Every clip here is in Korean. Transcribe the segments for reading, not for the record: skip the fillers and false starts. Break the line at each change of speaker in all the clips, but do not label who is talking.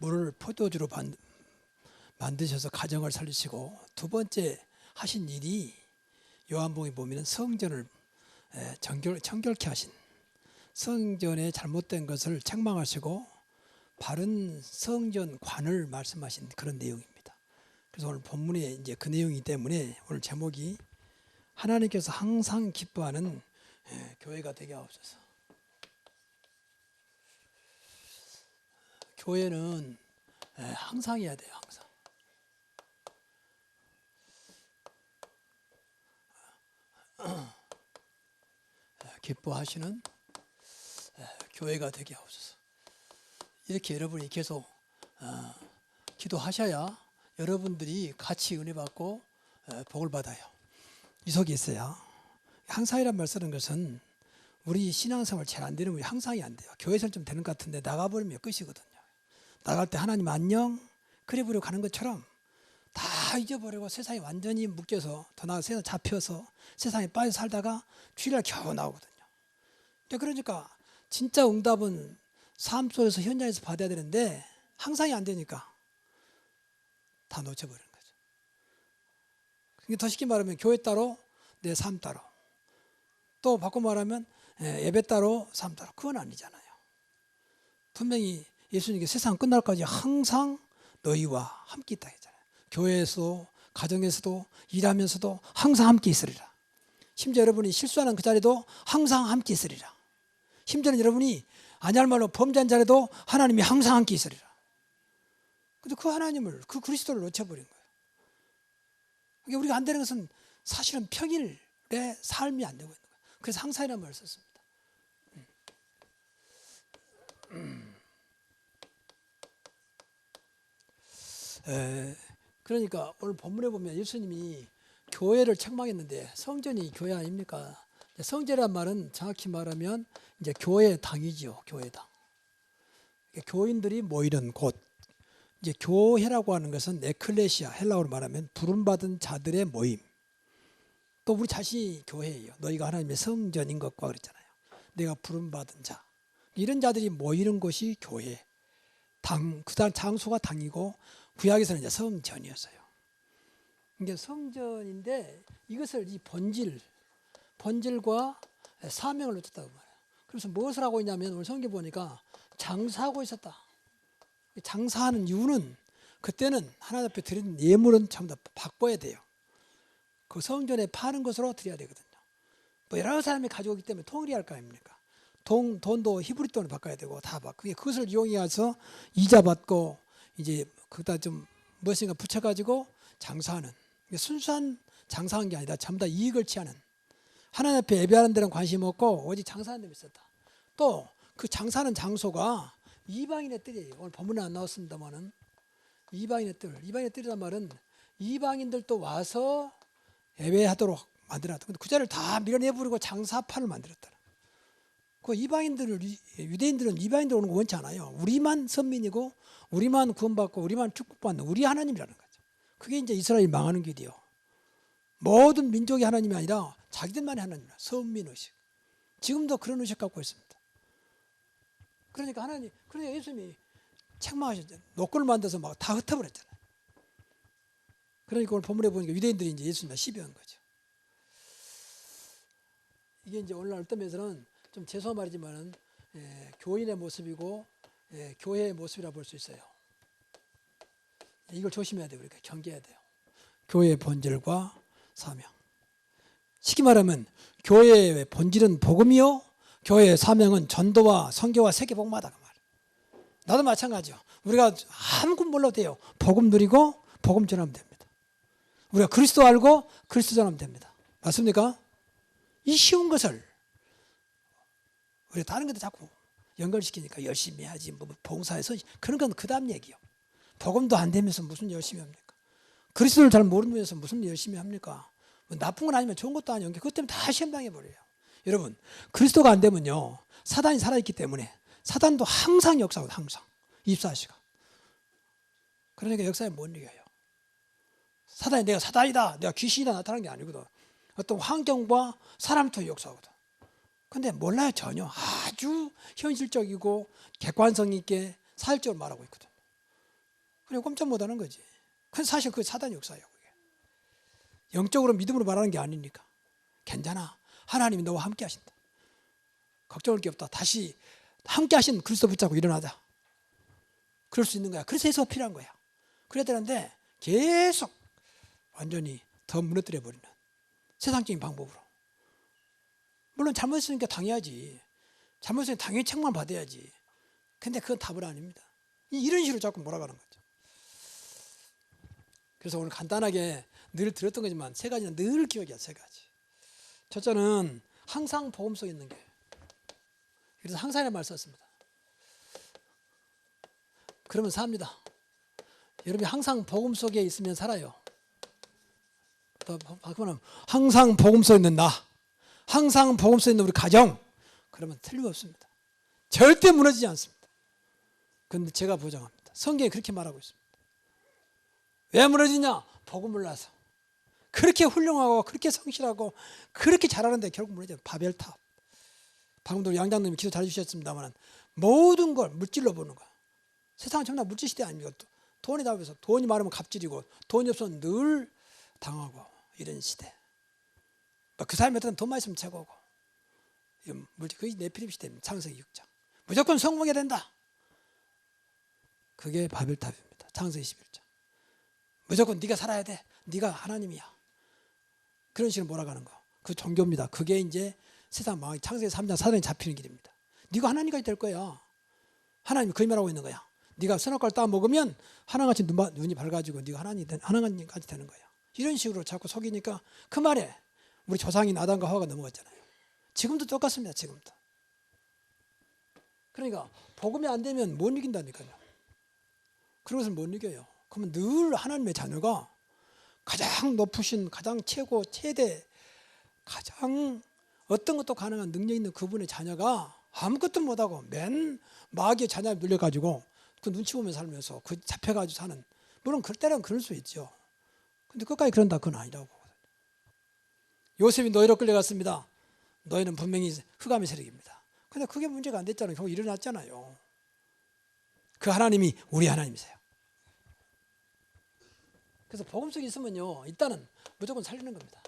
물을 포도주로 만드셔서 가정을 살리시고, 두 번째 하신 일이 요한복음에 보면 성전을 정결케 하신, 성전에 잘못된 것을 책망하시고 바른 성전관을 말씀하신 그런 내용입니다. 그래서 오늘 본문에 이제 그 내용이기 때문에 오늘 제목이 하나님께서 항상 기뻐하는 교회가 되게 하옵소서. 교회는 항상 해야 돼요. 항상. 기뻐하시는 교회가 되게 하옵소서. 이렇게 여러분이 계속 기도하셔야 여러분들이 같이 은혜 받고 복을 받아요. 이속이 있어야. 항상이란 말 쓰는 것은 우리 신앙생활 잘 안 되는 분이 항상이 안 돼요. 교회에서는 좀 되는 것 같은데 나가버리면 끝이거든요. 나갈 때 하나님 안녕 그래 버리고 가는 것처럼 다 잊어버리고 세상에 완전히 묶여서, 더 나아가 세상에 잡혀서 세상에 빠져 살다가 주일날 겨우 나오거든요. 그러니까 진짜 응답은 삶 속에서 현장에서 받아야 되는데 항상이 안 되니까 다 놓쳐버리는 거죠. 더 쉽게 말하면 교회 따로 내 삶 따로, 또 바꿔 말하면 예배 따로 삶 따로. 그건 아니잖아요. 분명히 예수님께서 세상 끝날까지 항상 너희와 함께 있다 했잖아요. 교회에서도 가정에서도 일하면서도 항상 함께 있으리라. 심지어 여러분이 실수하는 그 자리도 항상 함께 있으리라. 심지어는 여러분이 아니할 말로 범죄한 자리도 하나님이 항상 함께 있으리라. 근데 그 하나님을, 그 그리스도를 놓쳐버린 거예요. 그러니까 우리가 안 되는 것은 사실은 평일의 삶이 안 되고 있는 거예요. 그래서 항상이라는 말을 썼습니다. 그러니까 오늘 본문에 보면 예수님이 교회를 책망했는데 성전이 교회 아닙니까? 성전이란 말은 정확히 말하면 이제 교회당이죠. 교회당. 교인들이 모이는 곳. 이제 교회라고 하는 것은 에클레시아, 헬라어로 말하면 부름받은 자들의 모임. 또 우리 자신이 교회예요. 너희가 하나님의 성전인 것과 그랬잖아요. 내가 부름받은 자. 이런 자들이 모이는 곳이 교회. 그 다음 장소가 당이고, 구약에서는 이제 성전이었어요. 이게 성전인데 이것을 이 본질과 사명을 놓쳤다고 말해요. 그래서 무엇을 하고 있냐면 오늘 성경 보니까 장사하고 있었다. 장사하는 이유는 그때는 하나님 앞에 드린 예물은 전부 다 바꿔야 돼요. 그 성전에 파는 것으로 드려야 되거든요. 뭐 여러 사람이 가져오기 때문에 통일해야 할 거 아닙니까? 돈도 히브리 돈을 바꿔야 되고 다 바꾸고, 그것을 이용해서 이자 받고 이제 거기다 좀 무엇인가 붙여가지고 장사하는, 순수한 장사한 게 아니라 전부 다 이익을 취하는, 하나님 앞에 예배하는 데는 관심 없고 오직 장사하는 데 있었다. 또 그 장사하는 장소가 이방인의 뜰이에요. 오늘 본문에 안 나왔습니다만은 이방인의 뜰이란 말은 이방인들도 와서 예배하도록 만들었다. 근데 그 자리를 다 밀어내버리고 장사판을 만들었다. 그 유대인들은 이방인들 오는 거 원치 않아요. 우리만 선민이고 우리만 구원받고 우리만 축복받는 우리 하나님이라는 거죠. 그게 이제 이스라엘이 망하는 길이요. 모든 민족의 하나님이 아니라 자기들만의 하나님이라. 선민의식. 지금도 그런 의식 갖고 있습니다. 그러니까 그러니까 예수님이 책망하셨잖아요. 노끈을 만들어서 막 다 흩어버렸잖아요. 그러니까 오늘 본문에 보니까 유대인들이 이제 예수님과 시비한 거죠. 이게 이제 오늘날 어떤 면에서는 좀 죄송한 말이지만은 교인의 모습이고 교회의 모습이라 볼 수 있어요. 이걸 조심해야 돼요. 우리가 경계해야 돼요. 교회의 본질과 사명. 쉽게 말하면 교회의 본질은 복음이요, 교회의 사명은 전도와 선교와 세계복음하다 그 말. 나도 마찬가지요. 우리가 아무것도 몰라도 돼요. 복음 누리고 복음 전하면 됩니다. 우리가 그리스도 알고 그리스도 전하면 됩니다. 맞습니까? 이 쉬운 것을 우리가 다른 것도 자꾸 연결시키니까 열심히 해야지, 뭐 봉사해서, 그런 건 그 다음 얘기요. 복음도 안 되면서 무슨 열심히 합니까? 그리스도를 잘 모르면서 무슨 열심히 합니까? 뭐 나쁜 건 아니면 좋은 것도 아니고 그것 때문에 다 시험당해버려요. 여러분, 그리스도가 안 되면요, 사단이 살아있기 때문에 사단도 항상 역사하거든. 항상 24시간. 그러니까 역사에 못 이겨요. 사단이 내가 사단이다, 내가 귀신이다 나타나는 게 아니거든. 어떤 환경과 사람을 통해 역사하거든. 근데 몰라요. 전혀. 아주 현실적이고 객관성 있게 사실적으로 말하고 있거든. 그냥 꼼짝 못하는 거지. 그건 사실 그 사단의 역사예요. 그게. 영적으로 믿음으로 말하는 게 아니니까. 괜찮아. 하나님이 너와 함께 하신다. 걱정할 게 없다. 다시 함께 하신 그리스도 붙잡고 일어나자. 그럴 수 있는 거야. 그래서 해서가 필요한 거야. 그래야 되는데 계속 완전히 더 무너뜨려 버리는 세상적인 방법으로. 물론 잘못했으니까 당해야지. 잘못했으니까 당연히 책만 받아야지. 근데 그건 답은 아닙니다. 이런 식으로 자꾸 몰아가는 거죠. 그래서 오늘 간단하게 늘 들었던 거지만 세 가지는 늘 기억이야. 세 가지. 첫째는 항상 복음 속에 있는 게. 그래서 항상이라는 말 썼습니다. 그러면 삽니다. 여러분이 항상 복음 속에 있으면 살아요. 그러면 항상 복음 속에 있는 나, 항상 복음 속에 있는 우리 가정, 그러면 틀림없습니다. 절대 무너지지 않습니다. 그런데 제가 보장합니다. 성경에 그렇게 말하고 있습니다. 왜 무너지냐? 복음 몰라서. 그렇게 훌륭하고 그렇게 성실하고 그렇게 잘하는데 결국 무너져요. 바벨탑. 방금도 양장님이 기도 잘해주셨습니다만 모든 걸 물질로 보는 거야. 세상은 전부 다 물질 시대 아닙니까? 돈이 답해서 돈이 많으면 갑질이고 돈이 없으면 늘 당하고 이런 시대. 그 사람한테는 돈만 있으면 최고고. 그게 네피림 시대입니다. 창세기 6장. 무조건 성공해야 된다. 그게 바벨탑입니다. 창세기 11장. 무조건 네가 살아야 돼. 네가 하나님이야. 그런 식으로 몰아가는 거. 그 종교입니다. 그게 이제 세상 망하기 창세기 3장 사단에 잡히는 길입니다. 네가 하나님까지 될 거야. 하나님이 거짓말하고 있는 거야. 네가 선악과를 따 먹으면 하나같이 눈이 밝아지고 네가 하나님까지 되는 거야. 이런 식으로 자꾸 속이니까 그 말에 우리 조상인 아담과 하와가 넘어갔잖아요. 지금도 똑같습니다. 지금도. 그러니까 복음이 안 되면 못 이긴다니까요. 그런 것을 못 이겨요. 그러면 늘 하나님의 자녀가 가장 높으신 가장 최고 최대 가장 어떤 것도 가능한 능력 있는 그분의 자녀가 아무것도 못하고 맨 마귀의 자녀에 눌려가지고 그 눈치 보며 살면서 그 잡혀가지고 사는, 물론 그럴 때는 그럴 수 있죠. 근데 끝까지 그런다 그건 아니라고. 요셉이 노예로 끌려갔습니다. 너희는 분명히 흑암의 세력입니다. 근데 그게 문제가 안 됐잖아요. 결국 일어났잖아요. 그 하나님이 우리 하나님이세요. 그래서 복음 속에 있으면요, 일단은 무조건 살리는 겁니다.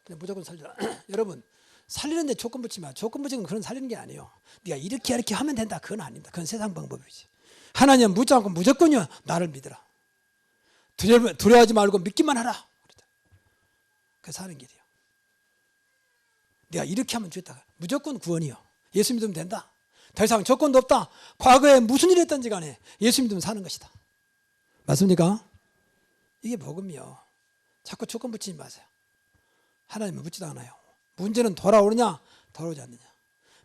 무조건 살리라. 여러분, 살리는데 조건 붙지 마. 조건 붙이면 그런 살리는 게 아니에요. 네가 이렇게 하면 된다. 그건 아닙니다. 그건 세상 방법이지. 하나님은 묻지 않고 무조건요, 나를 믿으라. 두려워하지 말고 믿기만 하라. 그래서 사는 길이에요. 네가 이렇게 하면 좋다. 무조건 구원이요. 예수 믿으면 된다. 더 이상 조건도 없다. 과거에 무슨 일이 했던지 간에 예수 믿으면 사는 것이다. 맞습니까? 이게 복음이요. 자꾸 조건 붙이지 마세요. 하나님은 묻지도 않아요. 문제는 돌아오느냐 돌아오지 않느냐,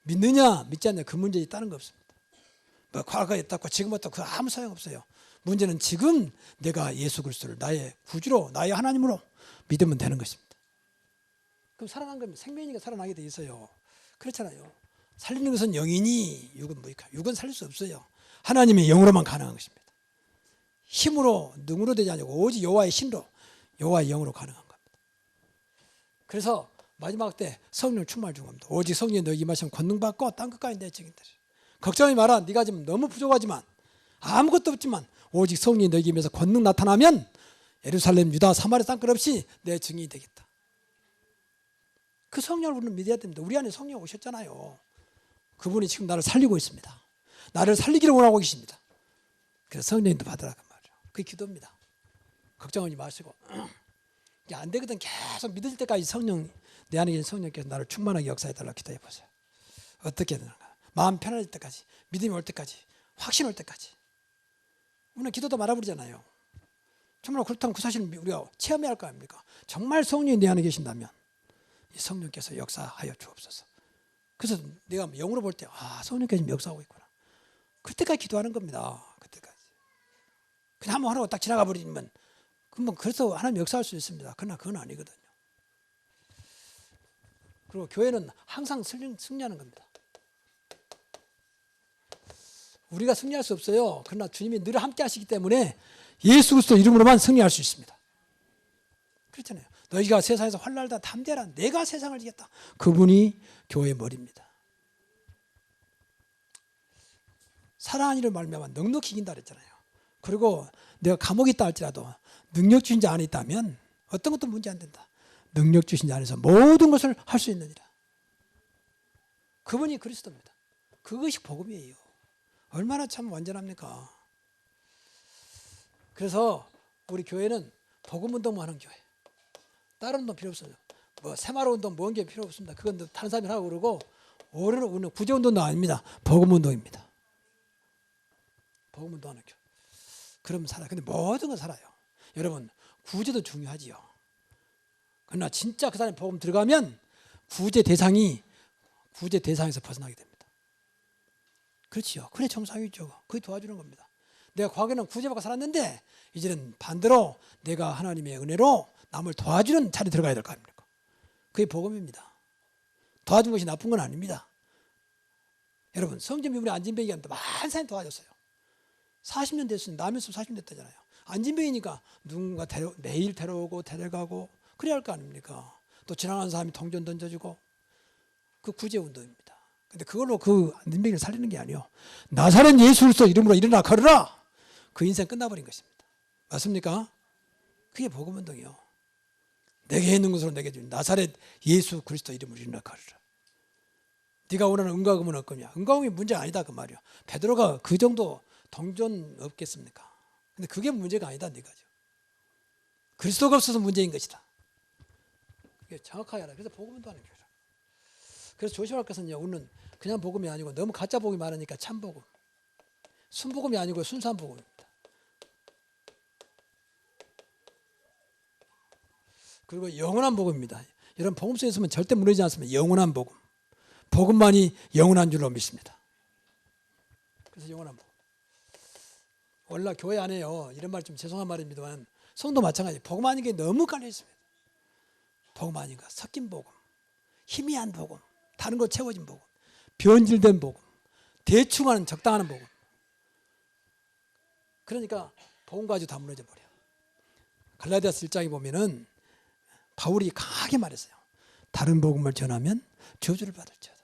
믿느냐 믿지 않느냐, 그 문제에 있다는 거 없습니다. 뭐 과거에 있다고 지금 어떻고 그 아무 소용없어요. 문제는 지금 내가 예수 그리스도를 나의 구주로 나의 하나님으로 믿으면 되는 것입니다. 그럼 살아난 겁니다. 생명이니까 살아나게 돼 있어요. 그렇잖아요. 살리는 것은 영이니 육은 무익하. 육은 살릴 수 없어요. 하나님의 영으로만 가능한 것입니다. 힘으로 능으로 되지 않고 오직 여호와의 신로 여호와의 영으로 가능한 겁니다. 그래서 마지막 때 성령 충만을 준 겁니다. 오직 성령이 너에게 임하시면 권능받고 땅끝까지 내 증인되리. 걱정하지 마라. 네가 지금 너무 부족하지만 아무것도 없지만 오직 성령이 너에게 임해서 권능 나타나면 예루살렘 유다 사마리아 땅끝 없이 내 증인이 되겠다. 그 성령을 우리는 믿어야 됩니다. 우리 안에 성령 오셨잖아요. 그분이 지금 나를 살리고 있습니다. 나를 살리기를 원하고 계십니다. 그래서 성령님도 받으라 그 말이에요. 그게 기도입니다. 걱정하지 마시고. 안 되거든. 계속 믿을 때까지 성령, 내 안에 계신 성령께서 나를 충만하게 역사해달라고 기도해 보세요. 어떻게 되는가. 마음 편안할 때까지, 믿음이 올 때까지, 확신 올 때까지. 우리는 기도도 말아버리잖아요. 정말 그렇다면 그 사실은 우리가 체험해야 할 거 아닙니까? 정말 성령이 내 안에 계신다면 이 성령께서 역사하여 주옵소서. 그래서 내가 영으로 볼 때 성령께서 지금 역사하고 있구나. 그때까지 기도하는 겁니다. 그때까지. 그냥 한번 하라고 딱 지나가 버리면 그럼 그래서 하나님 역사할 수 있습니다. 그러나 그건 아니거든요. 그리고 교회는 항상 승리하는 겁니다. 우리가 승리할 수 없어요. 그러나 주님이 늘 함께 하시기 때문에 예수 그리스도 이름으로만 승리할 수 있습니다. 그렇잖아요. 너희가 세상에서 환난을 담대하라. 내가 세상을 이겼다. 그분이 교회의 머리입니다. 사랑하는 이로 말미암아 넉넉히 이긴다 그랬잖아요. 그리고 내가 감옥에 있다 할지라도 능력 주신 자 안에 있다면 어떤 것도 문제 안 된다. 능력 주신 자 안에서 모든 것을 할 수 있느니라. 그분이 그리스도입니다. 그것이 복음이에요. 얼마나 참 완전합니까? 그래서 우리 교회는 복음 운동만 하는 교회. 다른 운동 필요 없어요. 뭐 새마을 운동 뭔 게 필요 없습니다. 그건 다른 사람이 하고 그러고 오히려 구제 운동도 아닙니다. 복음 운동입니다. 복음 운동하는 교회. 그러면 살아요. 근데 모든 건 살아요. 여러분 구제도 중요하지요. 그러나 진짜 그 사람이 복음 들어가면 구제 대상에서 벗어나게 됩니다. 그렇지요. 그래 정상이죠. 그게 도와주는 겁니다. 내가 과거에는 구제받고 살았는데 이제는 반대로 내가 하나님의 은혜로 남을 도와주는 자리에 들어가야 될 거 아닙니까? 그게 복음입니다. 도와준 것이 나쁜 건 아닙니다. 여러분 성전미문의 안진뱅이한테 많은 사람이 도와줬어요. 40년 됐어요. 남에서 40년 됐다잖아요. 안진뱅이니까 누군가 매일 데려오고 데려가고 그래야 할 거 아닙니까? 또 지나가는 사람이 동전 던져주고 그 구제운동입니다. 근데 그걸로 그 안진뱅이를 살리는 게 아니에요. 나사렛 예수 그리스도 이름으로 일어나 걸으라. 그 인생 끝나버린 것입니다. 맞습니까? 그게 복음운동이요. 내게 있는 것으로 내게 준 나사렛 예수 그리스도 이름으로 일어나 걸으라. 네가 원하는 은과금은 없거냐. 은과금이 문제가 아니다 그 말이야. 베드로가 그 정도 동전 없겠습니까? 근데 그게 문제가 아니다 네가죠. 그리스도가 없어서 문제인 것이다. 그게 정확하게 알아. 그래서 복음운동하는 거예요. 그래서 조심할 것은요. 우리는 그냥 복음이 아니고 너무 가짜 복음이 많으니까 참 복음. 순복음이 아니고 순수한 복음입니다. 그리고 영원한 복음입니다. 여러분 복음 속에 있으면 절대 무너지지 않습니다. 영원한 복음. 복음만이 영원한 줄로 믿습니다. 그래서 영원한 복음. 원래 교회 안에요. 이런 말 좀 죄송한 말입니다만 성도 마찬가지. 복음 아닌 게 너무 깔려 있습니다. 복음 아닌 거. 섞인 복음. 희미한 복음. 다른 거 채워진 복음. 변질된 복음. 대충 하는 적당한 복음. 그러니까 복음 가지고 다 무너져 버려. 갈라디아서 1장에 보면은 바울이 강하게 말했어요. 다른 복음을 전하면 저주를 받을지어다.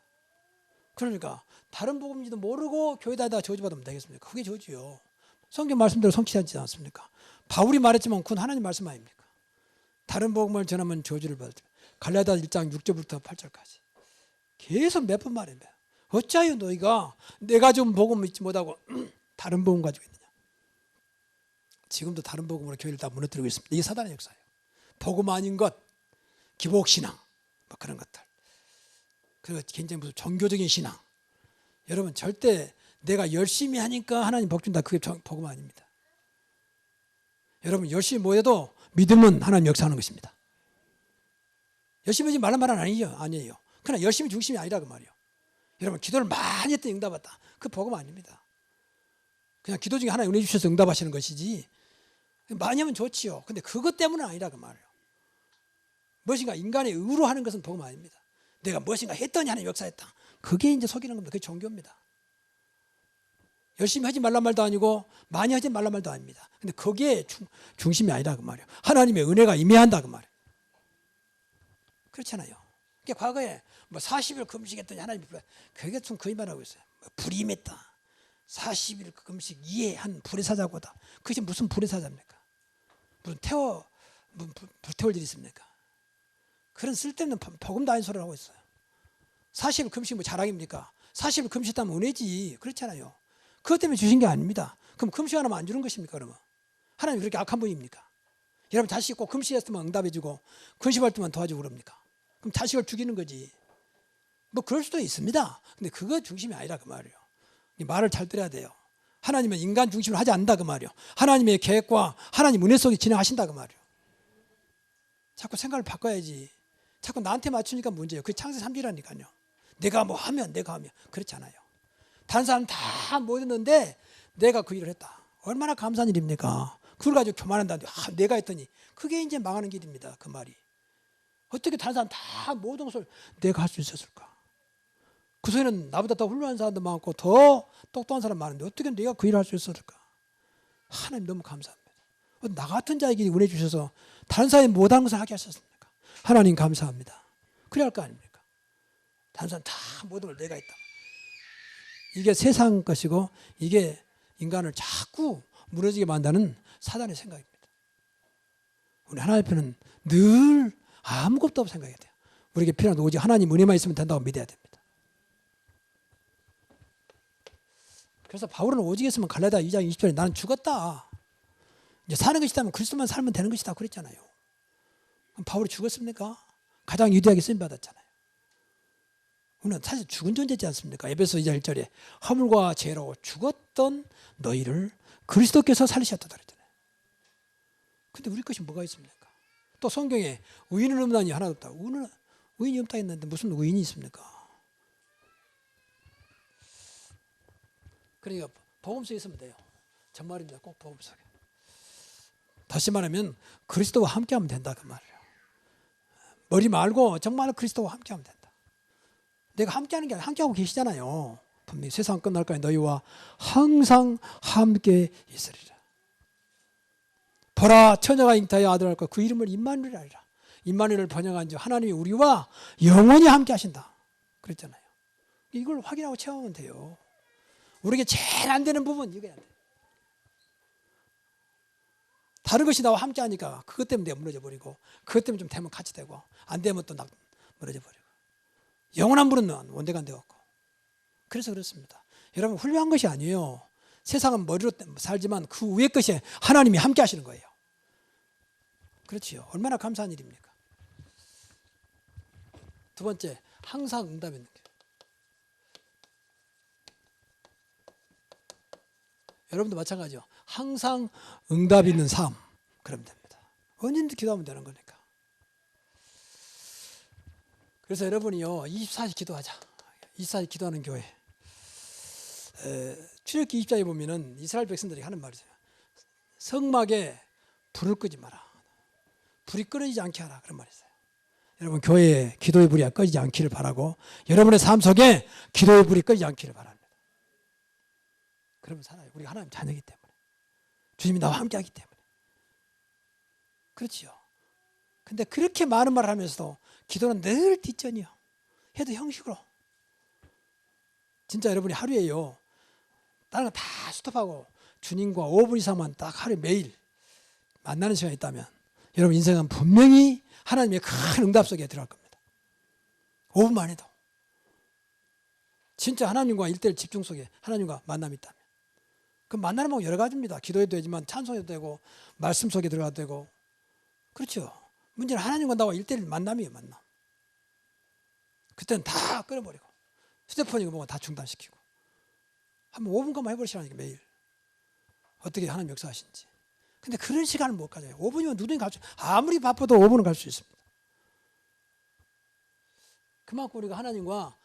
그러니까 다른 복음인지도 모르고 교회 다니다가 저주받으면 되겠습니까? 그게 저주요. 성경 말씀대로 성취하지 않습니까? 바울이 말했지만 그건 하나님 말씀 아닙니까? 다른 복음을 전하면 저주를 받을지어다. 갈라디아 1장 6절부터 8절까지 계속 몇 번 말입니다. 어찌하여 너희가 내가 좀 복음 믿지 못하고 다른 복음 가지고 있느냐. 지금도 다른 복음으로 교회를 다 무너뜨리고 있습니다. 이게 사단의 역사예요. 복음 아닌 것, 기복신앙 뭐 그런 것들. 그리고 굉장히 무슨 종교적인 신앙. 여러분 절대 내가 열심히 하니까 하나님 복 준다. 그게 복음 아닙니다. 여러분 열심히 뭐 해도 믿음은 하나님 역사하는 것입니다. 열심히 하지 말란 말은 아니에요. 그러나 열심히 중심이 아니라 그 말이에요. 여러분 기도를 많이 했더니 응답받다. 그 복음 아닙니다. 그냥 기도 중에 하나 은혜 주셔서 응답하시는 것이지 많이 하면 좋지요. 근데 그것 때문은 아니라 그 말이에요. 무엇인가 인간의 의로 하는 것은 복음 아닙니다. 내가 무엇인가 했더니 하나님 역사했다. 그게 이제 속이는 겁니다. 그게 종교입니다. 열심히 하지 말란 말도 아니고 많이 하지 말란 말도 아닙니다. 근데 그게 중심이 아니라 그 말이에요. 하나님의 은혜가 임해한다 그 말이에요. 그렇잖아요. 그러니까 과거에 뭐 40일 금식했더니 하나님이 그게 좀 거의 말하고 있어요. 뭐 불이 임했다. 40일 금식 이해한 불의 사자고다. 그것이 무슨 불의 사자입니까? 무슨 불태울 일이 있습니까? 그런 쓸데없는 복음도 아닌 소리를 하고 있어요. 40일 금식 뭐 자랑입니까? 40일 금식하면 은혜지. 그렇잖아요. 그것 때문에 주신 게 아닙니다. 그럼 금식 하나만 안 주는 것입니까? 그러면 하나님 그렇게 악한 분입니까? 여러분 자식 꼭 금식했으면 응답해주고 금식할 때만 도와주고 그럽니까? 그럼 자식을 죽이는 거지. 뭐 그럴 수도 있습니다. 근데 그거 중심이 아니라 그 말이에요. 말을 잘 들어야 돼요. 하나님은 인간 중심으로 하지 않는다 그 말이에요. 하나님의 계획과 하나님 은혜 속에 진행하신다 그 말이에요. 자꾸 생각을 바꿔야지. 자꾸 나한테 맞추니까 문제예요. 그게 창세 3주라니까요. 내가 뭐 하면 그렇지 않아요. 다른 사람 다 못 했는데 내가 그 일을 했다. 얼마나 감사한 일입니까? 그걸 가지고 교만한다는데 내가 했더니 그게 이제 망하는 길입니다. 그 말이. 어떻게 다른 사람 다 모든 것을 내가 할 수 있었을까? 그 소리는 나보다 더 훌륭한 사람도 많고 더 똑똑한 사람 많은데 어떻게 내가 그 일을 할 수 있었을까? 하나님 너무 감사합니다. 나 같은 자에게 은혜 주셔서 다른 사람이 못하는 것을 하게 하셨습니까? 하나님 감사합니다. 그래야 할 거 아닙니까? 다른 사람 다 모든 걸 내가 했다. 이게 세상 것이고 이게 인간을 자꾸 무너지게 만드는 사단의 생각입니다. 우리 하나님 편은 늘 아무것도 없다고 생각해야 돼요. 우리에게 필요한 오직 하나님 은혜만 있으면 된다고 믿어야 됩니다. 그래서 바울은 오직 있으면 갈라디아 2장 20절에 나는 죽었다. 이제 사는 것이다면 그리스도만 살면 되는 것이다 그랬잖아요. 그럼 바울이 죽었습니까? 가장 위대하게 쓰임 받았잖아요. 우리는 사실 죽은 존재지 않습니까? 에베소 2장 1절에 허물과 죄로 죽었던 너희를 그리스도께서 살리셨다 그랬잖아요. 근데 우리 것이 뭐가 있습니까? 또 성경에 의인은 없나니 하나도 없다. 의인이 없다 했는데 무슨 의인이 있습니까? 그러니까 복음서에 있으면 돼요. 정말입니다. 꼭 복음서에. 다시 말하면 그리스도와 함께하면 된다 그 말이에요. 머리 말고 정말 그리스도와 함께하면 된다. 내가 함께하는 게 아니라 함께하고 계시잖아요. 분명히 세상 끝날까지 너희와 항상 함께 있으리라. 보라 처녀가 잉타하여 아들을 낳고 그 이름을 임마누엘이라 하리라. 임마누엘을 번역한 즉 하나님이 우리와 영원히 함께 하신다 그랬잖아요. 이걸 확인하고 체험하면 돼요. 우리에게 제일 안 되는 부분 이거야. 다른 것이 나와 함께 하니까 그것 때문에 내가 무너져 버리고 그것 때문에 좀 되면 같이 되고 안 되면 또 무너져 버리고 영원한 분은 원대가 되었고 그래서 그렇습니다. 여러분 훌륭한 것이 아니에요. 세상은 머리로 살지만 그 위의 것이 하나님이 함께 하시는 거예요. 그렇지요. 얼마나 감사한 일입니까? 두 번째, 항상 응답 있는 게. 여러분도 마찬가지요. 항상 응답 있는 삶 그러면 됩니다. 언제든지 기도하면 되는 거니까. 그래서 여러분이요 24시 기도하자. 24시 기도하는 교회. 출애굽기 20장에 보면은 이스라엘 백성들이 하는 말이죠. 성막에 불을 끄지 마라. 불이 끊어지지 않게 하라. 그런 말이 있어요. 여러분 교회에 기도의 불이 꺼지지 않기를 바라고 여러분의 삶 속에 기도의 불이 꺼지지 않기를 바랍니다. 그러면 살아요. 우리가 하나님 자녀이기 때문에. 주님이 나와 함께 하기 때문에. 그렇지요. 근데 그렇게 많은 말을 하면서도 기도는 늘 뒷전이요. 해도 형식으로. 진짜 여러분이 하루에요. 다른 거 다 스톱하고 주님과 5분 이상만 딱 하루에 매일 만나는 시간이 있다면 여러분 인생은 분명히 하나님의 큰 응답 속에 들어갈 겁니다. 5분만 해도. 진짜 하나님과 1:1 집중 속에 하나님과 만남이 있다면. 그 만나는 방법 여러 가지입니다. 기도해도 되지만 찬송해도 되고 말씀 속에 들어가도 되고 그렇죠. 문제는 하나님과 나와 1:1 만남이에요. 만남. 그때는 다 끊어버리고 휴대폰이고 뭐가 다 중단시키고 한번 5분간만 해보시라니까 매일 어떻게 하나님 역사하신지. 근데 그런 시간을 못 가져요. 5분이면 누구든지 갈 수 아무리 바빠도 5분은 갈 수 있습니다. 그만큼 우리가 하나님과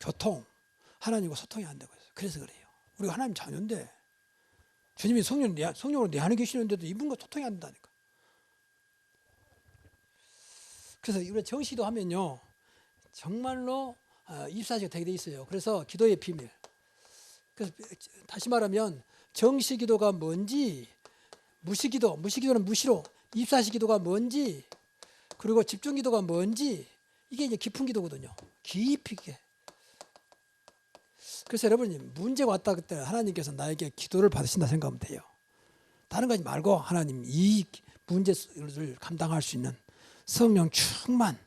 교통 하나님과 소통이 안 되고 있어요. 그래서 그래요. 우리가 하나님 자녀인데 주님이 성령으로 내 안에 계시는데도 이분과 소통이 안 된다니까. 그래서 우리 정시도 하면요 정말로 24시가 되게 돼 있어요. 그래서 기도의 비밀. 그래서 다시 말하면 정시 기도가 뭔지 무시기도는 무시로 24시 기도가 뭔지 그리고 집중 기도가 뭔지 이게 이제 깊은 기도거든요. 깊이 있게. 그래서 여러분이 문제가 왔다 그때 하나님께서 나에게 기도를 받으신다 생각하면 돼요. 다른 거 하지 말고 하나님 이 문제를 감당할 수 있는 성령 충만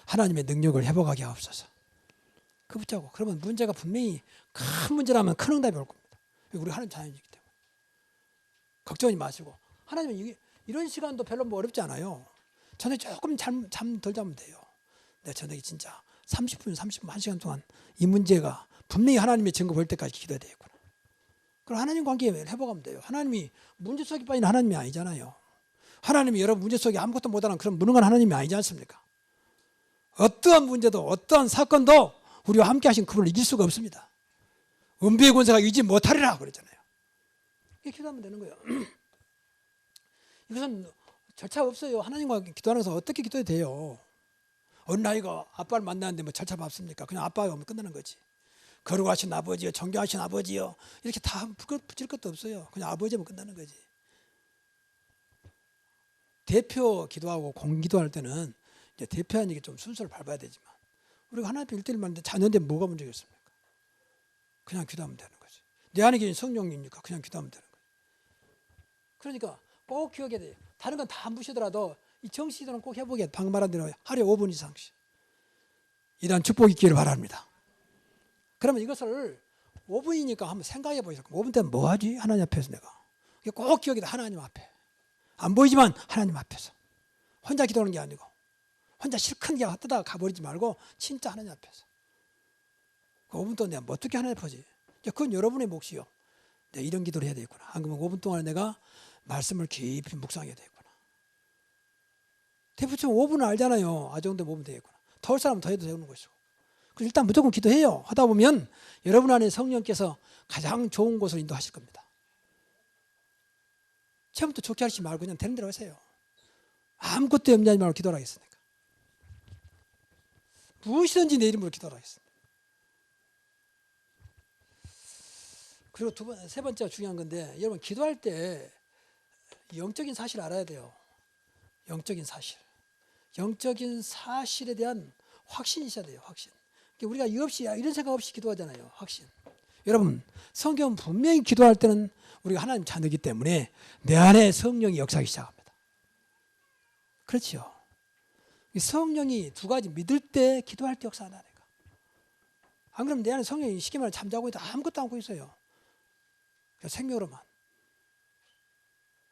하나님의 능력을 회복하게 하옵소서. 그 붙잡고 그러면 문제가 분명히 큰 문제라면 큰 응답이 올 겁니다. 우리 하나님 자녀이기 때문에 걱정하지 마시고 하나님은 이런 시간도 별로 뭐 어렵지 않아요. 저녁에 조금 잠 덜 자면 돼요. 내가 저녁에 진짜 30분, 1시간 동안 이 문제가 분명히 하나님의 증거 볼 때까지 기도해야 되겠구나. 그럼 하나님 관계에 회복하면 돼요. 하나님이 문제 속에 빠진 하나님이 아니잖아요. 하나님이 여러분 문제 속에 아무것도 못하는 그런 무능한 하나님이 아니지 않습니까? 어떠한 문제도 어떠한 사건도 우리와 함께 하신 그분을 이길 수가 없습니다. 은비의 권세가 이기지 못하리라 그랬잖아요. 이렇게 기도하면 되는 거예요. 이것은 절차가 없어요. 하나님과 기도하면서 어떻게 기도해야 돼요. 어느 나이가 아빠를 만나는데 뭐 절차 밟습니까? 그냥 아빠가 오면 끝나는 거지. 거룩하신 아버지요, 존경하신 아버지요, 이렇게 다 붙일 것도 없어요. 그냥 아버지면 끝나는 거지. 대표 기도하고 공기도할 때는 이제 대표하는 게 좀 순서를 밟아야 되지만 우리가 하나님 1:1 만드는데 자녀인데 뭐가 문제겠습니까? 그냥 기도하면 되는 거지. 내 안에 계신 성령이니까 그냥 기도하면 되는 거지. 그러니까 꼭 기억해야 돼요. 다른 건 다 무시하더라도 이 정시기도는 꼭 해보게. 방금 말한 대로 하루에 5분 이상씩. 이러한 축복이 있기를 바랍니다. 그러면 이것을 5분이니까 한번 생각해 보세요. 5분 때는 뭐 하지? 하나님 앞에서 내가. 꼭 기억해야 돼. 하나님 앞에. 안 보이지만 하나님 앞에서. 혼자 기도하는 게 아니고 혼자 실컷 뜨다가 가버리지 말고 진짜 하나님 앞에서. 그 5분 동안 내가 뭐 어떻게 하나님 앞에지? 그건 여러분의 몫이요. 내가 이런 기도를 해야 되겠구나. 안 그러면 5분 동안에 내가 말씀을 깊이 묵상해야 되겠구나. 대부분 5분은 알잖아요. 아 정도 5분 되겠구나. 더 할 사람은 더 해도 되는 것이고. 그래서 일단 무조건 기도해요. 하다 보면 여러분 안에 성령께서 가장 좋은 곳으로 인도하실 겁니다. 처음부터 좋게 하시지 말고 그냥 되는 대로 하세요. 아무것도 염려하지 말고 기도를 하겠습니까? 무엇이든지 내 이름으로 기도를 하겠습니다. 그리고 세 번째가 중요한 건데, 여러분 기도할 때 영적인 사실을 알아야 돼요. 영적인 사실. 영적인 사실에 대한 확신이 있어야 돼요. 확신. 우리가 이런 생각 없이 기도하잖아요. 확신. 여러분 성경은 분명히 기도할 때는 우리가 하나님 자녀이기 때문에 내 안에 성령이 역사하기 시작합니다. 그렇죠. 성령이 두 가지 믿을 때 기도할 때 역사하다니까. 안 그러면 내 안에 성령이 쉽게 말해 잠자고 있다 아무것도 안 하고 있어요. 생명으로만.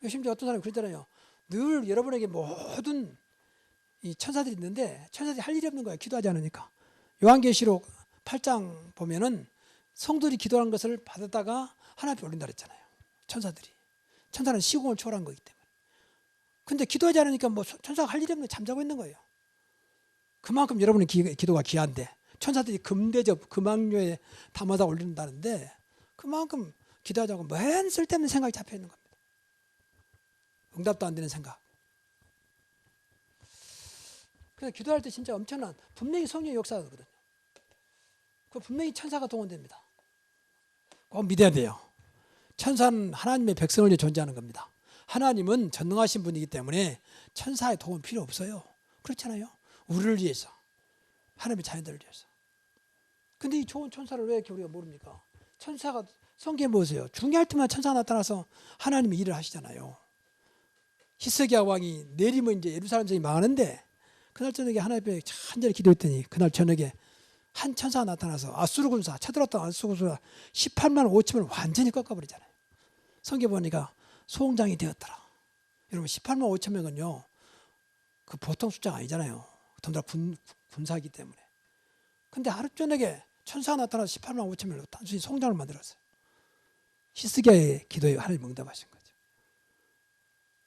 심지어 어떤 사람이 그러잖아요. 늘 여러분에게 모든 이 천사들이 있는데 천사들이 할 일이 없는 거예요. 기도하지 않으니까. 요한계시록 8장 보면은 성도들이 기도하는 것을 받았다가 하나님 앞에 올린다 그랬잖아요. 천사들이. 천사는 시공을 초월한 거기 때문에. 근데 기도하지 않으니까 뭐 천사가 할 일이 없는 잠자고 있는 거예요. 그만큼 여러분의 기도가 귀한데 천사들이 금대접, 금왕료에 담아다 올린다는데 그만큼 기도하지 않고 맨 쓸데없는 생각이 잡혀 있는 겁니다. 응답도 안 되는 생각. 그래서 기도할 때 진짜 엄청난 분명히 성령의 역사거든요. 그 분명히 천사가 동원됩니다. 꼭 믿어야 돼요. 천사는 하나님의 백성을 위해 존재하는 겁니다. 하나님은 전능하신 분이기 때문에 천사의 도움 필요 없어요. 그렇잖아요. 우리를 위해서. 하나님의 자녀들을 위해서. 근데 이 좋은 천사를 왜 이렇게 우리가 모릅니까? 천사가 성경에 보세요. 중요할 때만 천사가 나타나서 하나님이 일을 하시잖아요. 히스기야 왕이 내리면 이제 예루살렘 성이 망하는데 그날 저녁에 하나님 앞에 간절히 기도했더니 그날 저녁에 한 천사가 나타나서 아수르 군사 쳐들었던 아수르 군사 18만 5천을 완전히 꺾어버리잖아요. 성경 보니까 소홍장이 되었더라. 여러분 18만 5천 명은요 그 보통 숫자가 아니잖아요. 더군다나 군사이기 때문에. 근데 하루 저녁에 천사가 나타나서 18만 5천 명을 단순히 소홍장을 만들었어요. 히스기야의 기도에 하나님 응답하신 거죠.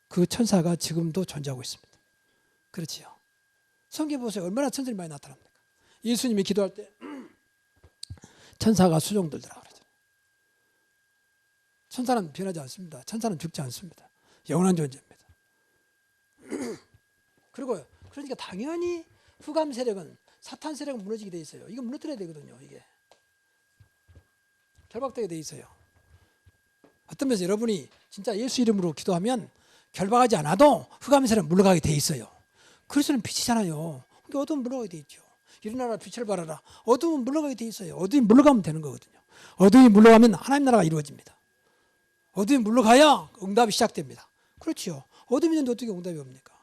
그 천사가 지금도 존재하고 있습니다. 그렇지요. 성경 보세요. 얼마나 천사들이 많이 나타납니까? 예수님이 기도할 때 천사가 수종들더라 그러죠. 천사는 변하지 않습니다. 천사는 죽지 않습니다. 영원한 존재입니다. 그리고 그러니까 당연히 흑암 세력은 사탄 세력은 무너지게 돼 있어요. 이거 무너뜨려야 되거든요. 이게 결박되게 돼 있어요. 어떤 면에서 여러분이 진짜 예수 이름으로 기도하면 결박하지 않아도 흑암 세력은 물러가게 돼 있어요. 그리스도는 빛이잖아요. 그러니까 어두운 물러가게 돼 있죠. 일어나라 빛을 발하라. 어두운 물러가게 돼 있어요. 어둠이 물러가면 되는 거거든요. 어둠이 물러가면 하나님 나라가 이루어집니다. 어둠이 물러가야 응답이 시작됩니다. 그렇죠. 어둠이 있는데 어떻게 응답이 옵니까?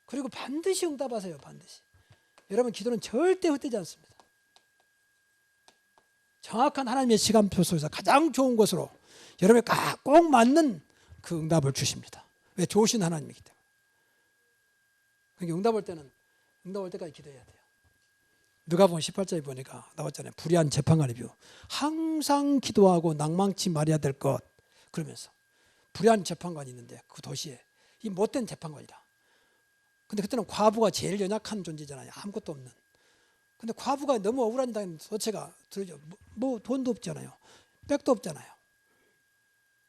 그리고 반드시 응답하세요. 반드시. 여러분 기도는 절대 헛되지 않습니다. 정확한 하나님의 시간표 속에서 가장 좋은 것으로 여러분이 꼭 맞는 그 응답을 주십니다. 왜? 좋으신 하나님이기 때문에. 그러니까 응답 올 때까지 기도해야 돼요. 누가복음 18장에 보니까 나왔잖아요. 불의한 재판관의 비유. 항상 기도하고 낭망치 말해야 될 것. 그러면서 불의한 재판관이 있는데 그 도시에 이 못된 재판관이다. 근데 그때는 과부가 제일 연약한 존재잖아요. 아무것도 없는. 근데 과부가 너무 억울한 도체가 들어죠. 뭐 돈도 없잖아요. 백도 없잖아요.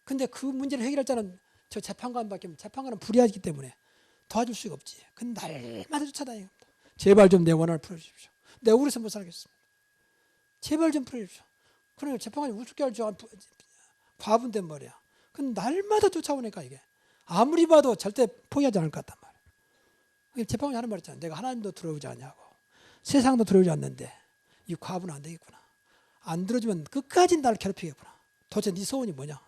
근데 그 문제를 해결할 자는 저 재판관밖에 없는. 재판관은 불의하기 때문에 도와줄 수가 없지. 근데 날마다 쫓아다닙니다. 제발 좀 내 원한을 풀어주십시오. 내가 억울해서 못 살겠습니다. 제발 좀 풀어주십시오. 그러니까 재판관이 우습게 할 줄 아는 과부인데 말이야. 근데 날마다 쫓아오니까 이게 아무리 봐도 절대 포기하지 않을 것 같단 말이야. 재판관이 하는 말 있잖아. 내가 하나님도 들어오지 않냐고. 세상도 들어오지 않는데 이 과부는 안 되겠구나. 안 들어주면 끝까지 나를 괴롭히겠구나. 도대체 네 소원이 뭐냐.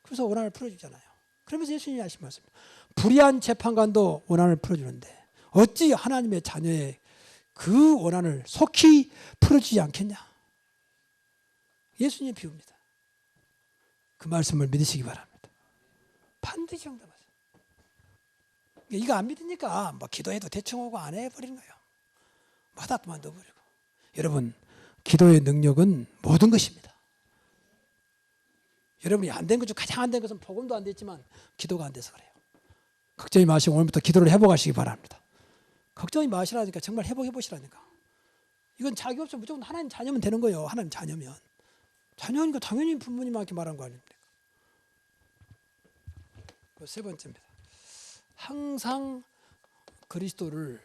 그래서 원한을 풀어주잖아요. 그러면서 예수님이 하신 말씀입니다. 불의한 재판관도 원한을 풀어주는데 어찌 하나님의 자녀의 그 원한을 속히 풀어주지 않겠냐. 예수님의 비유입니다. 그 말씀을 믿으시기 바랍니다. 반드시 응답하세요. 이거 안 믿으니까 뭐 기도해도 대충 하고 안 해버리는 거예요. 마다 그만둬버리고. 여러분, 기도의 능력은 모든 것입니다. 여러분이 안 된 것 중 가장 안 된 것은 복음도 안 됐지만 기도가 안 돼서 그래요. 걱정이 마시고 오늘부터 기도를 회복하시기 바랍니다. 걱정이 마시라니까 정말 회복해 보시라니까. 이건 자기 없으면 무조건 하나님 자녀면 되는 거예요. 하나님 자녀면. 자녀니까 당연히 부모님한테 말한 거 아닙니까? 그 세 번째입니다. 항상 그리스도를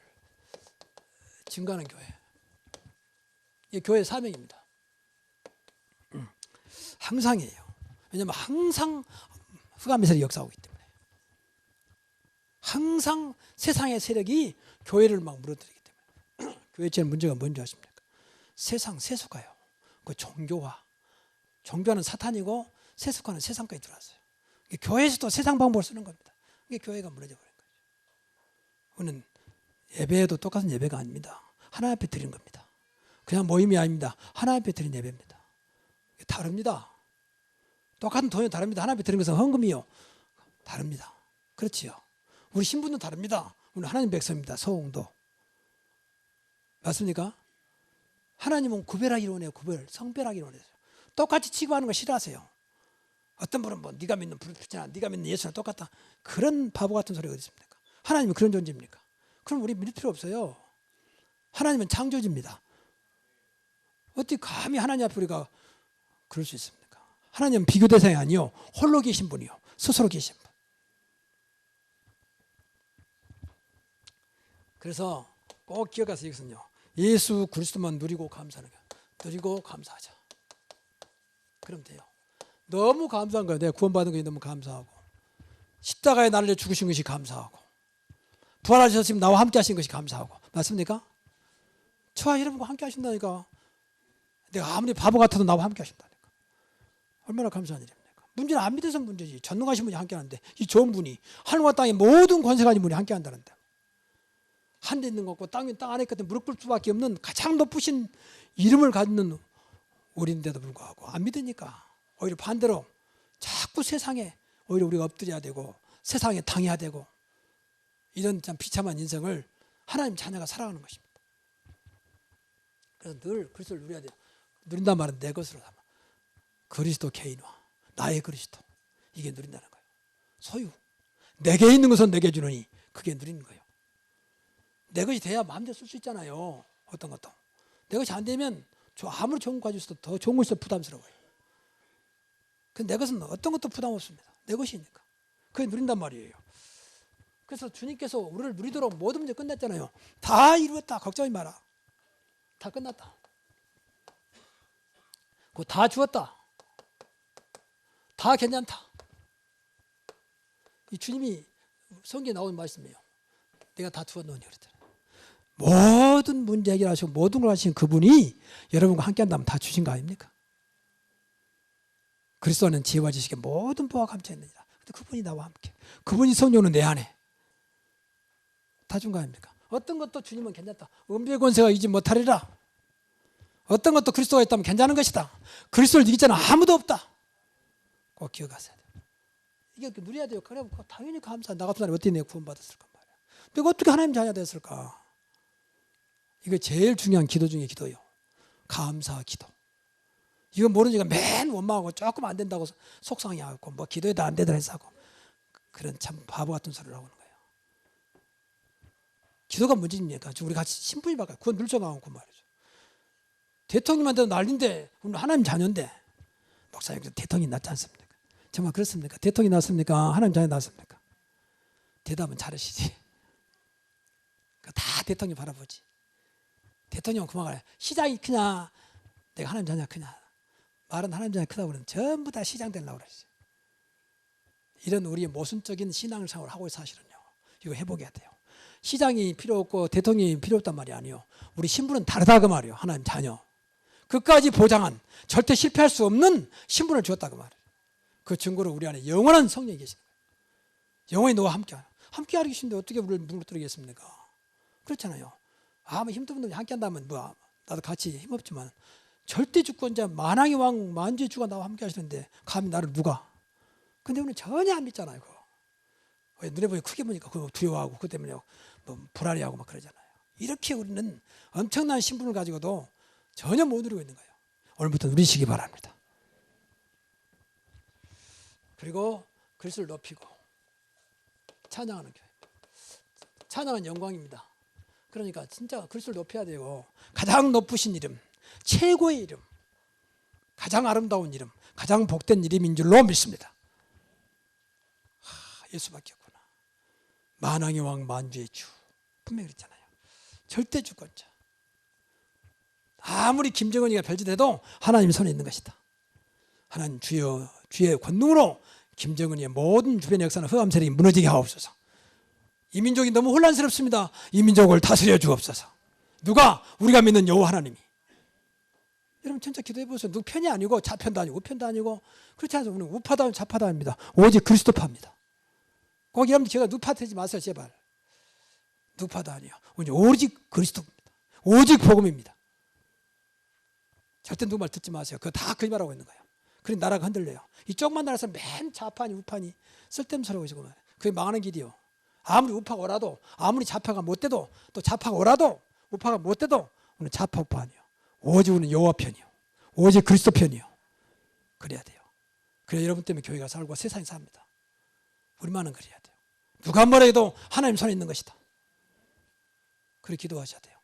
증거하는 교회. 이게 교회의 사명입니다. 항상이에요. 왜냐하면 항상 흑암의 역사하고 있기 때문에. 항상 세상의 세력이 교회를 막 무너뜨리기 때문에. 교회의 제일 문제가 뭔지 아십니까? 세상 세속화요. 그 종교화. 종교는 사탄이고 세속화는 세상까지 들어왔어요. 교회에서도 세상 방법을 쓰는 겁니다. 이게 교회가 무너져 버린 거죠. 그는 예배도 똑같은 예배가 아닙니다. 하나님 앞에 드리는 겁니다. 그냥 모임이 아닙니다. 하나님 앞에 드린 예배입니다. 다릅니다. 똑같은 돈이 다릅니다. 하나님 앞에 드리는 것은 헌금이요. 다릅니다. 그렇지요. 우리 신분도 다릅니다. 우리 하나님 백성입니다. 소홍도. 맞습니까? 하나님은 구별하기를 원해요. 성별하기를 원해요. 똑같이 취급하는 거 싫어하세요. 어떤 분은 뭐 네가 믿는 불빛이나 네가 믿는 예수나 똑같다. 그런 바보 같은 소리가 어디 있습니까? 하나님은 그런 존재입니까? 그럼 우리 믿을 필요 없어요. 하나님은 창조주입니다. 어떻게 감히 하나님 앞에 우리가 그럴 수 있습니까? 하나님은 비교 대상이 아니요. 홀로 계신 분이요. 스스로 계신 분. 그래서 꼭 기억하세요. 이것은요. 예수 그리스도만 누리고 감사하는 거예요. 누리고 감사하자. 그럼 돼요. 너무 감사한 거예요. 내가 구원받은 것이 너무 감사하고 십자가에 나를 죽으신 것이 감사하고 부활하셨으면 나와 함께 하신 것이 감사하고. 맞습니까? 저와 여러분과 함께 하신다니까. 내가 아무리 바보 같아도 나와 함께 하신다니까. 얼마나 감사한 일입니까? 문제는 안 믿어서 문제지. 전능하신 분이 함께 하는데 이 좋은 분이 하늘과 땅의 모든 권세 가진 분이 함께 한다는데 하늘에 있는 것 없고 땅 안에 있거든 무릎 꿇을 수밖에 없는 가장 높으신 이름을 갖는 우리인데도 불구하고 안 믿으니까 오히려 반대로 자꾸 세상에 오히려 우리가 엎드려야 되고 세상에 당해야 되고 이런 참 비참한 인생을 하나님 자녀가 살아가는 것입니다. 그래서 늘 그리스도를 누려야 돼요. 누린단 말은 내 것으로 삼아. 그리스도 개인화. 나의 그리스도. 이게 누린다는 거예요. 소유. 내게 있는 것은 내게 주느니 그게 누리는 거예요. 내 것이 돼야 마음대로 쓸 수 있잖아요. 어떤 것도. 내 것이 안 되면 저 아무리 좋은 거 가지고 있어도 더 좋은 거 있어도 부담스러워요. 근데 내 것은 어떤 것도 부담 없습니다. 내 것이니까. 그게 누린단 말이에요. 그래서 주님께서 우리를 누리도록 모든 문제 끝냈잖아요. 다 이루었다. 걱정하지 마라. 다 끝났다. 그거 다 주었다. 다 괜찮다. 이 주님이 성경에 나오는 말씀이에요. 내가 다 주었노니 그랬잖아요. 모든 문제 해결하시고 모든 걸 하신 그분이 여러분과 함께 한다면 다 주신 거 아닙니까? 그리스도 안에는 지혜와 지식의 모든 보화가 감춰있느니라. 근데 그분이 나와 함께. 그분이 성령은 내 안에. 다 준 거 아닙니까? 어떤 것도 주님은 괜찮다. 은비의 권세가 이기지 못하리라. 어떤 것도 그리스도가 있다면 괜찮은 것이다. 그리스도를 이길 자는 아무도 없다. 꼭 기억하셔야 돼요. 이게 누려야 돼요. 그래 당연히 감사. 나 같은 사람이 어떻게 내가 구원받았을까 말이야. 내가 어떻게 하나님 자녀 됐을까? 이거 제일 중요한 기도 중에 기도예요. 감사 기도. 이거 모르니까 맨 원망하고 조금 안 된다고 속상해하고 뭐 기도해도 안 되더라 해서 하고 그런 참 바보 같은 소리를 하고 있는 거예요. 기도가 문제입니까? 우리 같이 신분이 바꿔요. 그건 늘져나고 말이죠. 대통령한테도 난리인데 우리는 하나님 자녀인데 목사님 대통령이 낫지 않습니까? 정말 그렇습니까? 대통령이 낫습니까? 하나님 자녀 낫습니까? 대답은 잘하시지. 다 대통령 바라보지. 대통령은 그만 가요. 시장이 크냐 내가 하나님 자녀 크냐. 말은 하나님 자녀 크다고 그러면 전부 다 시장 되려고 그러지. 이런 우리의 모순적인 신앙생활을 하고 사실은요. 이거 회복해야 돼요. 시장이 필요 없고 대통령이 필요 없단 말이 아니에요. 우리 신분은 다르다 그 말이에요. 하나님 자녀. 끝까지 보장한 절대 실패할 수 없는 신분을 주었다고 말해요. 그 증거로 우리 안에 영원한 성령이 계십니다. 영원히 너와 함께 하기 계신데 어떻게 우리를 무너뜨리겠습니까? 그렇잖아요. 아무 힘든 분들이 함께 한다면 뭐 나도 같이 힘없지만 절대 주권자 만왕의 왕 만주의 주가 나와 함께 하시는데 감히 나를 누가? 근데 우리는 전혀 안 믿잖아요. 그거. 눈에 보기 크게 보니까 그거 두려워하고 그것 때문에 뭐 불안해하고 막 그러잖아요. 이렇게 우리는 엄청난 신분을 가지고도 전혀 못 누리고 있는 거예요. 오늘부터 누리시기 바랍니다. 그리고 그리스도를 높이고 찬양하는 교회. 찬양은 영광입니다. 그러니까 진짜 그리스도를 높여야 되고 가장 높으신 이름, 최고의 이름, 가장 아름다운 이름, 가장 복된 이름인 줄로 믿습니다. 예수밖에 없구나. 만왕의 왕 만주의 주. 분명히 그랬잖아요. 절대 주권자. 아무리 김정은이가 별짓해도 하나님 손에 있는 것이다. 하나님 주의 권능으로 김정은이의 모든 주변 역사는 흑암 세력이 무너지게 하옵소서. 이 민족이 너무 혼란스럽습니다. 이 민족을 다스려 주옵소서. 누가? 우리가 믿는 여호와 하나님이. 여러분 진짜 기도해 보세요. 누구 편이 아니고 좌편도 아니고 우편도 아니고 그렇지 않아서 우리는 우파도 아니고 좌파도 아닙니다. 오직 그리스도파입니다. 꼭 여러분 제가 누파 되지 마세요. 제발. 누파도 아니에요. 오직 그리스도입니다. 오직 복음입니다. 절대 누구 말 듣지 마세요. 그거 다 거짓말하고 있는 거예요. 그래 나라가 흔들려요. 이쪽만 나라에서 맨 좌파니 우파니 쓸데없는 소리하고 있고 말이에요. 그게 망하는 길이요. 아무리 우파가 오라도 아무리 좌파가 못 돼도 또 좌파가 오라도 우파가 못 돼도 우리는 좌파 우파 아니에요. 오직 우리는 여호와 편이요. 오직 그리스도 편이요. 그래야 돼요. 그래야 여러분 때문에 교회가 살고 세상이 삽니다. 우리만은 그래야 돼요. 누가 뭐라 해도 하나님 손에 있는 것이다. 그렇게 기도하셔야 돼요.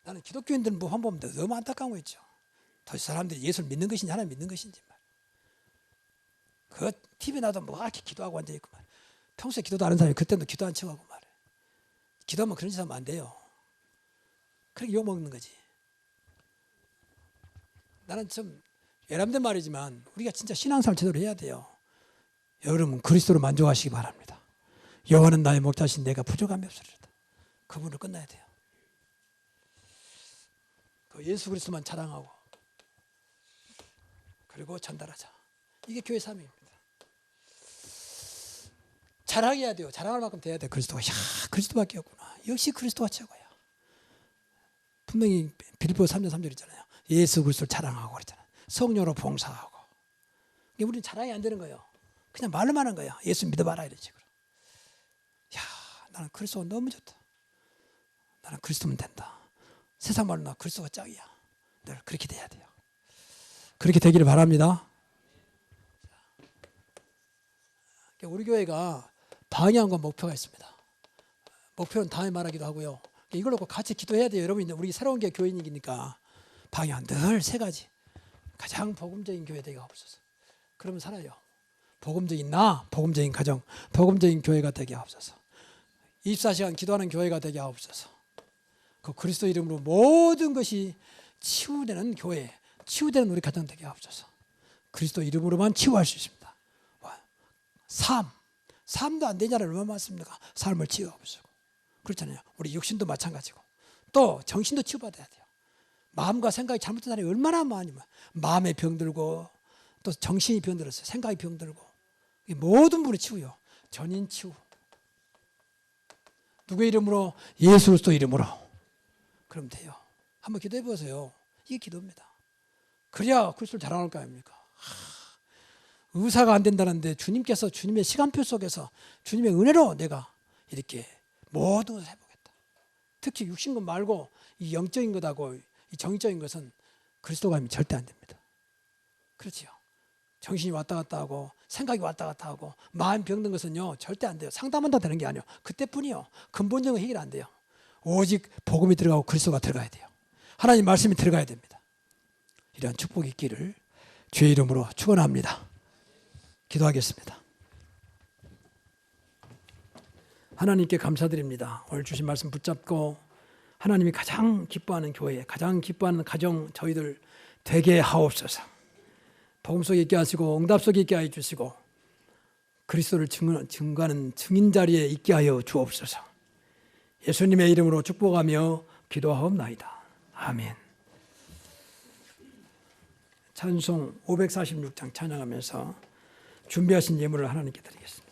나는 기독교인들은 뭐 한번 보면 너무 안타까운 거 있죠. 도대체 사람들이 예수를 믿는 것인지 하나님 믿는 것인지 말. 그 TV 나도 뭐 이렇게 기도하고 앉아있고 말. 평소에 기도도 안 하는 사람이 그때도 기도 안 척하고 말해. 기도하면 그런 짓 하면 안 돼요. 그렇게 욕먹는 거지. 나는 좀 외람된 말이지만 우리가 진짜 신앙생활 제대로 해야 돼요. 여러분 그리스도로 만족하시기 바랍니다. 여호와는 나의 목자신 내가 부족함이 없으리로다. 그분으로 끝나야 돼요. 그 예수 그리스도만 자랑하고 그리고 전달하자. 이게 교회 삶입니다. 자랑해야 돼요. 자랑할 만큼 돼야 돼. 그리스도가 그리스도밖에 없구나. 역시 그리스도가 최고야. 분명히 빌립보서 3장 3절 있잖아요. 예수 그리스도를 자랑하고 그랬잖아요. 성령으로 봉사하고. 우리는 자랑이 안 되는 거예요. 그냥 말로만 하는 거야. 예수 믿어봐라 이런 식으로. 나는 그리스도가 너무 좋다. 나는 그리스도면 된다. 세상 말로 나 그리스도가 짱이야. 늘 그렇게 돼야 돼요. 그렇게 되기를 바랍니다. 우리 교회가 방향과 목표가 있습니다. 목표는 다음에 말하기도 하고요. 이걸 놓고 같이 기도해야 돼요. 여러분, 우리 새로운 게 교인이니까 방향 늘 세 가지. 가장 복음적인 교회 되게 하옵소서. 그러면 살아요. 복음적인 나, 복음적인 가정, 복음적인 교회가 되게 하옵소서. 24시간 기도하는 교회가 되게 하옵소서. 그 그리스도 이름으로 모든 것이 치유되는 교회, 치유되는 우리 가정 되게 하옵소서. 그리스도 이름으로만 치유할 수 있습니다. 삶도 안 되냐를 얼마나 많습니까? 삶을 치유하옵소서. 그렇잖아요. 우리 육신도 마찬가지고 또 정신도 치유받아야 돼요. 마음과 생각이 잘못된 사람이 얼마나 많으면 마음에 병들고 또 정신이 병들었어요. 생각이 병들고 모든 분이 치유요. 전인 치유. 누구의 이름으로? 예수 그리스도 이름으로. 그럼 돼요. 한번 기도해 보세요. 이게 기도입니다. 그래야 그리스도를 자랑할 거 아닙니까? 의사가 안 된다는데 주님께서 주님의 시간표 속에서 주님의 은혜로 내가 이렇게 모든 것을 해보겠다. 특히 육신 것 말고 이 영적인 것하고 이 정적인 것은 그리스도가 아니면 절대 안 됩니다. 그렇지요. 정신이 왔다 갔다 하고 생각이 왔다 갔다 하고 마음 병든 것은요 절대 안 돼요. 상담한다 되는 게 아니에요. 그때뿐이요. 근본적인 해결 안 돼요. 오직 복음이 들어가고 그리스도가 들어가야 돼요. 하나님 말씀이 들어가야 됩니다. 이러한 축복이 있기를 주의 이름으로 축원합니다. 기도하겠습니다. 하나님께 감사드립니다. 오늘 주신 말씀 붙잡고 하나님이 가장 기뻐하는 교회, 가장 기뻐하는 가정 저희들 되게 하옵소서. 복음 속에 있게 하시고 응답 속에 있게 하여 주시고 그리스도를 증거하는 증인 자리에 있게 하여 주옵소서. 예수님의 이름으로 축복하며 기도하옵나이다. 아멘. 찬송 546장 찬양하면서 준비하신 예물을 하나님께 드리겠습니다.